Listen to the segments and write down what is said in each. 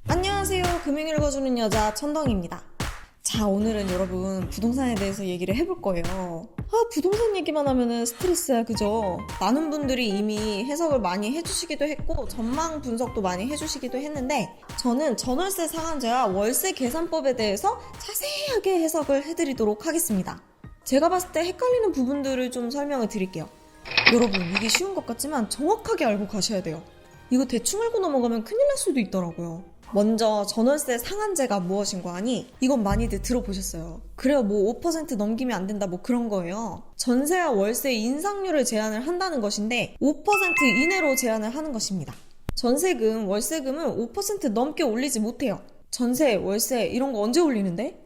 안녕하세요. 금융 읽어주는 여자 천덩입니다. 자, 오늘은 여러분 부동산에 대해서 얘기를 해볼 거예요. 부동산 얘기만 하면은 스트레스야, 그죠? 많은 분들이 이미 해석을 많이 해주시기도 했고 전망 분석도 많이 해주시기도 했는데 저는 전월세 상한제와 월세 계산법에 대해서 자세하게 해석을 해드리도록 하겠습니다. 제가 봤을 때 헷갈리는 부분들을 좀 설명을 드릴게요. 여러분, 이게 쉬운 것 같지만 정확하게 알고 가셔야 돼요. 이거 대충 알고 넘어가면 큰일 날 수도 있더라고요. 먼저 전월세 상한제가 무엇인고 하니 이건 많이들 들어보셨어요. 그래요, 뭐 5% 넘기면 안 된다, 뭐 그런 거예요. 전세와 월세 인상률을 제한을 한다는 것인데 5% 이내로 제한을 하는 것입니다. 전세금, 월세금은 5% 넘게 올리지 못해요. 전세, 월세 이런 거 언제 올리는데?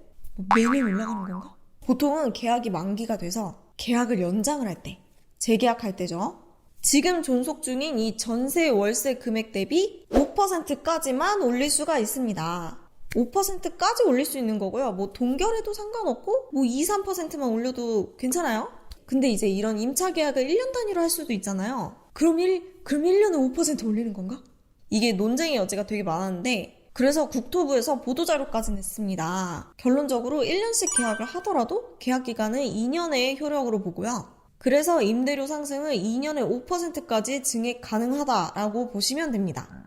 매년 올라가는 건가? 보통은 계약이 만기가 돼서 계약을 연장을 할 때, 재계약할 때죠. 지금 존속 중인 이 전세 월세 금액 대비 5%까지만 올릴 수가 있습니다. 5%까지 올릴 수 있는 거고요. 뭐 동결해도 상관없고 뭐 2, 3%만 올려도 괜찮아요. 근데 이제 이런 임차 계약을 1년 단위로 할 수도 있잖아요. 그럼 1년에 5% 올리는 건가? 이게 논쟁의 여지가 되게 많았는데 그래서 국토부에서 보도자료까지 냈습니다. 결론적으로 1년씩 계약을 하더라도 계약 기간은 2년의 효력으로 보고요. 그래서 임대료 상승은 2년에 5%까지 증액 가능하다라고 보시면 됩니다.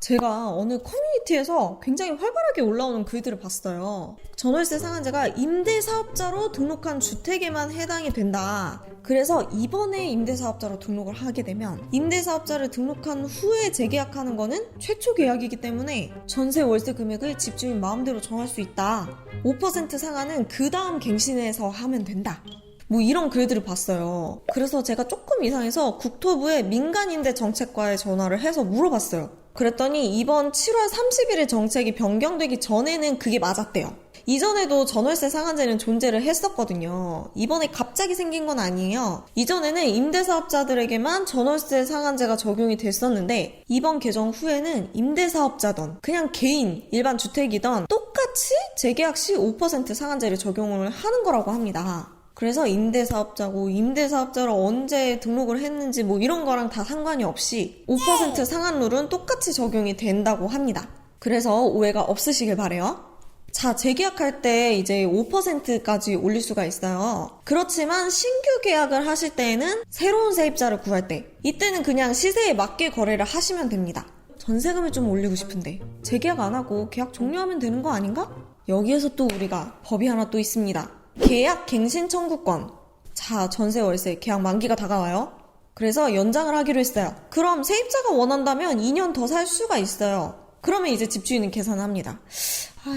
제가 어느 커뮤니티에서 굉장히 활발하게 올라오는 글들을 봤어요. 전월세 상한제가 임대사업자로 등록한 주택에만 해당이 된다. 그래서 이번에 임대사업자로 등록을 하게 되면 임대사업자를 등록한 후에 재계약하는 거는 최초 계약이기 때문에 전세 월세 금액을 집주인 마음대로 정할 수 있다. 5% 상한은 그 다음 갱신해서 하면 된다. 뭐 이런 글들을 봤어요. 그래서 제가 조금 이상해서 국토부의 민간임대정책과에 전화를 해서 물어봤어요. 그랬더니 이번 7월 30일에 정책이 변경되기 전에는 그게 맞았대요. 이전에도 전월세 상한제는 존재를 했었거든요. 이번에 갑자기 생긴 건 아니에요. 이전에는 임대사업자들에게만 전월세 상한제가 적용이 됐었는데 이번 개정 후에는 임대사업자든 그냥 개인, 일반 주택이든 똑같이 재계약 시 5% 상한제를 적용을 하는 거라고 합니다. 그래서 임대사업자고 임대사업자로 언제 등록을 했는지 뭐 이런 거랑 다 상관이 없이 5% 상한룰은 똑같이 적용이 된다고 합니다. 그래서 오해가 없으시길 바래요. 자, 재계약할 때 이제 5%까지 올릴 수가 있어요. 그렇지만 신규 계약을 하실 때에는 새로운 세입자를 구할 때 이때는 그냥 시세에 맞게 거래를 하시면 됩니다. 전세금을 좀 올리고 싶은데 재계약 안 하고 계약 종료하면 되는 거 아닌가? 여기에서 또 우리가 법이 하나 또 있습니다. 계약 갱신 청구권. 자, 전세 월세 계약 만기가 다가와요. 그래서 연장을 하기로 했어요. 그럼 세입자가 원한다면 2년 더 살 수가 있어요. 그러면 이제 집주인은 계산합니다.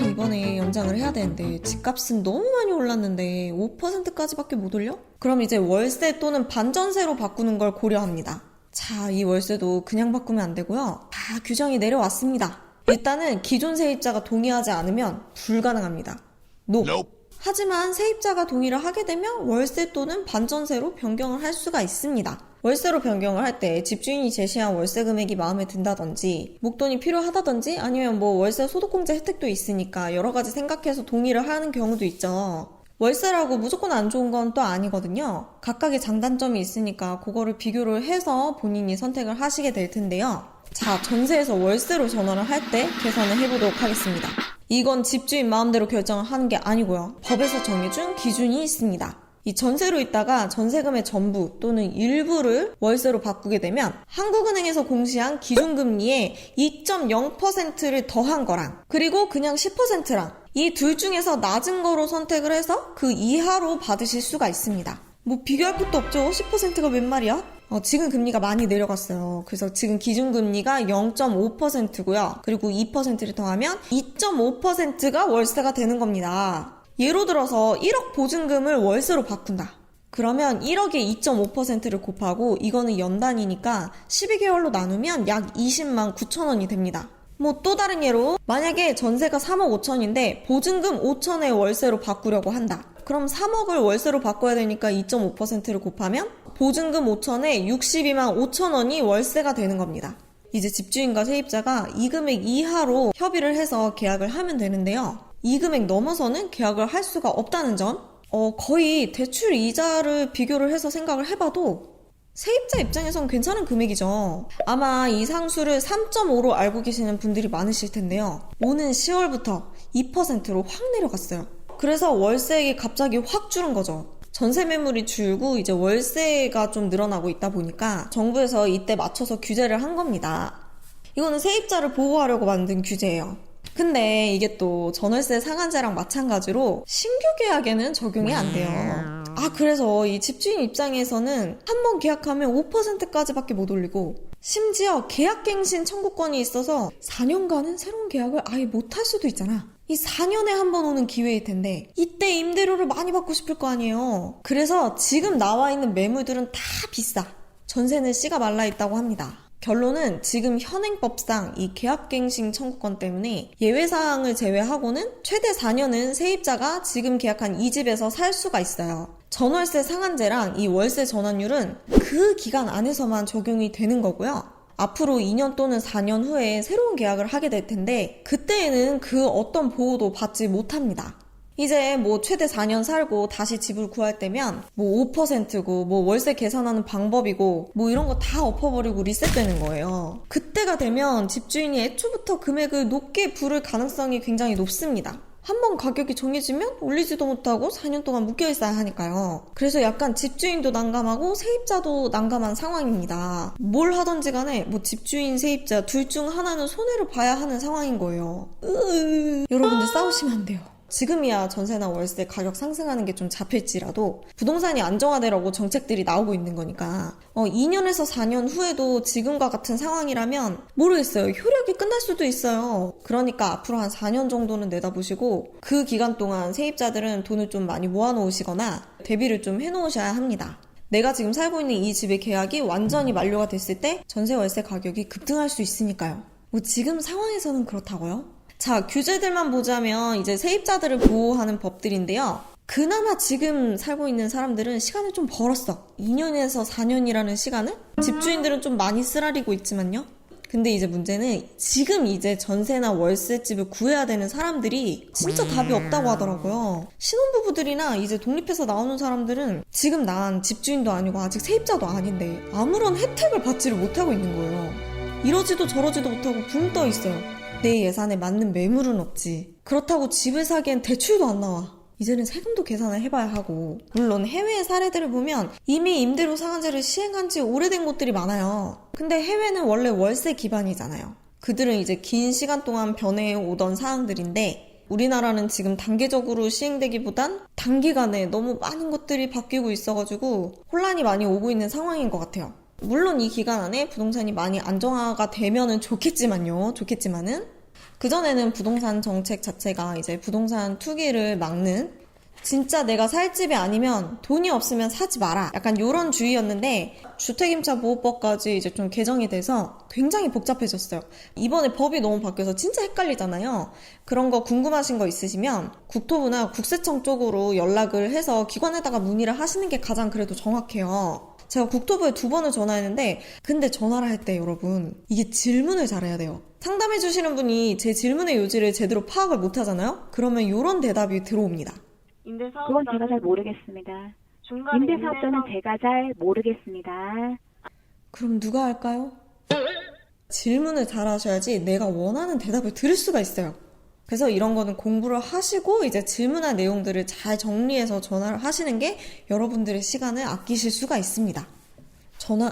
이번에 연장을 해야 되는데 집값은 너무 많이 올랐는데 5%까지밖에 못 올려? 그럼 이제 월세 또는 반전세로 바꾸는 걸 고려합니다. 자, 이 월세도 그냥 바꾸면 안 되고요. 다 규정이 내려왔습니다. 일단은 기존 세입자가 동의하지 않으면 불가능합니다. Nope. 하지만 세입자가 동의를 하게 되면 월세 또는 반전세로 변경을 할 수가 있습니다. 월세로 변경을 할 때 집주인이 제시한 월세 금액이 마음에 든다든지 목돈이 필요하다든지 아니면 뭐 월세 소득공제 혜택도 있으니까 여러 가지 생각해서 동의를 하는 경우도 있죠. 월세라고 무조건 안 좋은 건 또 아니거든요. 각각의 장단점이 있으니까 그거를 비교를 해서 본인이 선택을 하시게 될 텐데요. 자, 전세에서 월세로 전환을 할 때 계산을 해보도록 하겠습니다. 이건 집주인 마음대로 결정을 하는 게 아니고요. 법에서 정해준 기준이 있습니다. 이 전세로 있다가 전세금의 전부 또는 일부를 월세로 바꾸게 되면 한국은행에서 공시한 기준금리에 2.0%를 더한 거랑 그리고 그냥 10%랑 이 둘 중에서 낮은 거로 선택을 해서 그 이하로 받으실 수가 있습니다. 뭐 비교할 것도 없죠. 10%가 웬 말이야? 지금 금리가 많이 내려갔어요. 그래서 지금 기준금리가 0.5%고요. 그리고 2%를 더하면 2.5%가 월세가 되는 겁니다. 예로 들어서 1억 보증금을 월세로 바꾼다. 그러면 1억에 2.5%를 곱하고 이거는 연단이니까 12개월로 나누면 약 20만 9천 원이 됩니다. 뭐 또 다른 예로 만약에 전세가 3억 5천인데 보증금 5천에 월세로 바꾸려고 한다. 그럼 3억을 월세로 바꿔야 되니까 2.5%를 곱하면 보증금 5천에 62만 5천 원이 월세가 되는 겁니다. 이제 집주인과 세입자가 이 금액 이하로 협의를 해서 계약을 하면 되는데요. 이 금액 넘어서는 계약을 할 수가 없다는 점. 거의 대출 이자를 비교를 해서 생각을 해봐도 세입자 입장에선 괜찮은 금액이죠. 아마 이 상수를 3.5로 알고 계시는 분들이 많으실 텐데요. 오는 10월부터 2%로 확 내려갔어요. 그래서 월세액이 갑자기 확 줄은 거죠. 전세 매물이 줄고 이제 월세가 좀 늘어나고 있다 보니까 정부에서 이때 맞춰서 규제를 한 겁니다. 이거는 세입자를 보호하려고 만든 규제예요. 근데 이게 또 전월세 상한제랑 마찬가지로 신규 계약에는 적용이 안 돼요. 그래서 이 집주인 입장에서는 한 번 계약하면 5%까지밖에 못 올리고 심지어 계약갱신 청구권이 있어서 4년간은 새로운 계약을 아예 못 할 수도 있잖아. 이 4년에 한 번 오는 기회일 텐데 이때 임대료를 많이 받고 싶을 거 아니에요. 그래서 지금 나와 있는 매물들은 다 비싸. 전세는 씨가 말라 있다고 합니다. 결론은 지금 현행법상 이 계약갱신 청구권 때문에 예외사항을 제외하고는 최대 4년은 세입자가 지금 계약한 이 집에서 살 수가 있어요. 전월세 상한제랑 이 월세 전환율은 그 기간 안에서만 적용이 되는 거고요. 앞으로 2년 또는 4년 후에 새로운 계약을 하게 될 텐데 그때에는 그 어떤 보호도 받지 못합니다. 이제 뭐 최대 4년 살고 다시 집을 구할 때면 뭐 5%고 뭐 월세 계산하는 방법이고 뭐 이런 거 다 엎어버리고 리셋되는 거예요. 그때가 되면 집주인이 애초부터 금액을 높게 부를 가능성이 굉장히 높습니다. 한번 가격이 정해지면 올리지도 못하고 4년 동안 묶여있어야 하니까요. 그래서 약간 집주인도 난감하고 세입자도 난감한 상황입니다. 뭘 하던지 간에 뭐 집주인, 세입자 둘 중 하나는 손해를 봐야 하는 상황인 거예요. 여러분들 싸우시면 안 돼요. 지금이야 전세나 월세 가격 상승하는 게 좀 잡힐지라도 부동산이 안정화되라고 정책들이 나오고 있는 거니까 2년에서 4년 후에도 지금과 같은 상황이라면 모르겠어요. 효력이 끝날 수도 있어요. 그러니까 앞으로 한 4년 정도는 내다보시고 그 기간 동안 세입자들은 돈을 좀 많이 모아놓으시거나 대비를 좀 해놓으셔야 합니다. 내가 지금 살고 있는 이 집의 계약이 완전히 만료가 됐을 때 전세 월세 가격이 급등할 수 있으니까요. 뭐 지금 상황에서는 그렇다고요? 자, 규제들만 보자면 이제 세입자들을 보호하는 법들인데요. 그나마 지금 살고 있는 사람들은 시간을 좀 벌었어. 2년에서 4년이라는 시간을 집주인들은 좀 많이 쓰라리고 있지만요. 근데 이제 문제는 지금 이제 전세나 월세집을 구해야 되는 사람들이 진짜 답이 없다고 하더라고요. 신혼부부들이나 이제 독립해서 나오는 사람들은 지금 난 집주인도 아니고 아직 세입자도 아닌데 아무런 혜택을 받지를 못하고 있는 거예요. 이러지도 저러지도 못하고 붕 떠 있어요. 내 예산에 맞는 매물은 없지. 그렇다고 집을 사기엔 대출도 안 나와. 이제는 세금도 계산을 해봐야 하고. 물론 해외의 사례들을 보면 이미 임대료 상한제를 시행한 지 오래된 곳들이 많아요. 근데 해외는 원래 월세 기반이잖아요. 그들은 이제 긴 시간 동안 변해 오던 사항들인데 우리나라는 지금 단계적으로 시행되기보단 단기간에 너무 많은 것들이 바뀌고 있어가지고 혼란이 많이 오고 있는 상황인 것 같아요. 물론 이 기간 안에 부동산이 많이 안정화가 되면은 좋겠지만은 그전에는 부동산 정책 자체가 이제 부동산 투기를 막는 진짜 내가 살 집이 아니면 돈이 없으면 사지 마라 약간 요런 주의였는데 주택임차보호법까지 이제 좀 개정이 돼서 굉장히 복잡해졌어요. 이번에 법이 너무 바뀌어서 진짜 헷갈리잖아요. 그런 거 궁금하신 거 있으시면 국토부나 국세청 쪽으로 연락을 해서 기관에다가 문의를 하시는 게 가장 그래도 정확해요. 제가 국토부에 2번을 전화했는데 근데 전화를 할 때 여러분 이게 질문을 잘해야 돼요. 상담해 주시는 분이 제 질문의 요지를 제대로 파악을 못 하잖아요? 그러면 이런 대답이 들어옵니다. 그건 제가 잘 모르겠습니다. 임대사업자는 제가 잘 모르겠습니다. 그럼 누가 할까요? 질문을 잘 하셔야지 내가 원하는 대답을 들을 수가 있어요. 그래서 이런 거는 공부를 하시고 이제 질문한 내용들을 잘 정리해서 전화를 하시는 게 여러분들의 시간을 아끼실 수가 있습니다.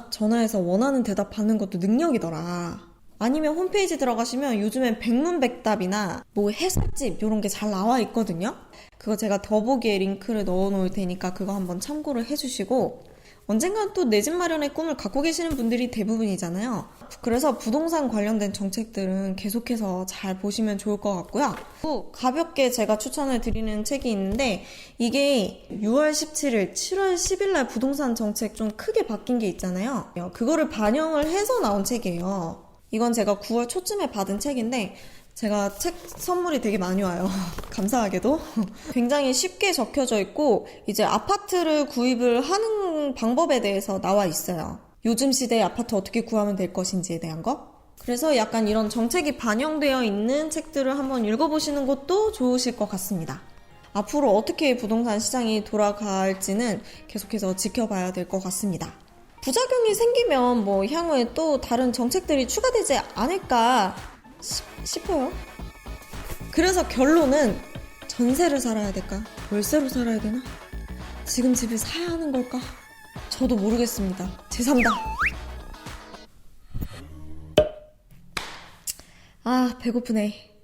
전화해서 원하는 대답 받는 것도 능력이더라. 아니면 홈페이지 들어가시면 요즘엔 백문백답이나 뭐 해설집 이런 게 잘 나와 있거든요. 그거 제가 더보기에 링크를 넣어 놓을 테니까 그거 한번 참고를 해주시고 언젠간 또 내 집 마련의 꿈을 갖고 계시는 분들이 대부분이잖아요. 그래서 부동산 관련된 정책들은 계속해서 잘 보시면 좋을 것 같고요. 또 가볍게 제가 추천을 드리는 책이 있는데 이게 6월 17일, 7월 10일 날 부동산 정책 좀 크게 바뀐 게 있잖아요. 그거를 반영을 해서 나온 책이에요. 이건 제가 9월 초쯤에 받은 책인데 제가 책 선물이 되게 많이 와요. 감사하게도. 굉장히 쉽게 적혀져 있고 이제 아파트를 구입을 하는 방법에 대해서 나와 있어요. 요즘 시대에 아파트 어떻게 구하면 될 것인지에 대한 거. 그래서 약간 이런 정책이 반영되어 있는 책들을 한번 읽어보시는 것도 좋으실 것 같습니다. 앞으로 어떻게 부동산 시장이 돌아갈지는 계속해서 지켜봐야 될 것 같습니다. 부작용이 생기면 뭐 향후에 또 다른 정책들이 추가되지 않을까 싶어요. 그래서 결론은 전세를 살아야 될까? 월세로 살아야 되나? 지금 집을 사야 하는 걸까? 저도 모르겠습니다. 제3다. 아, 배고프네.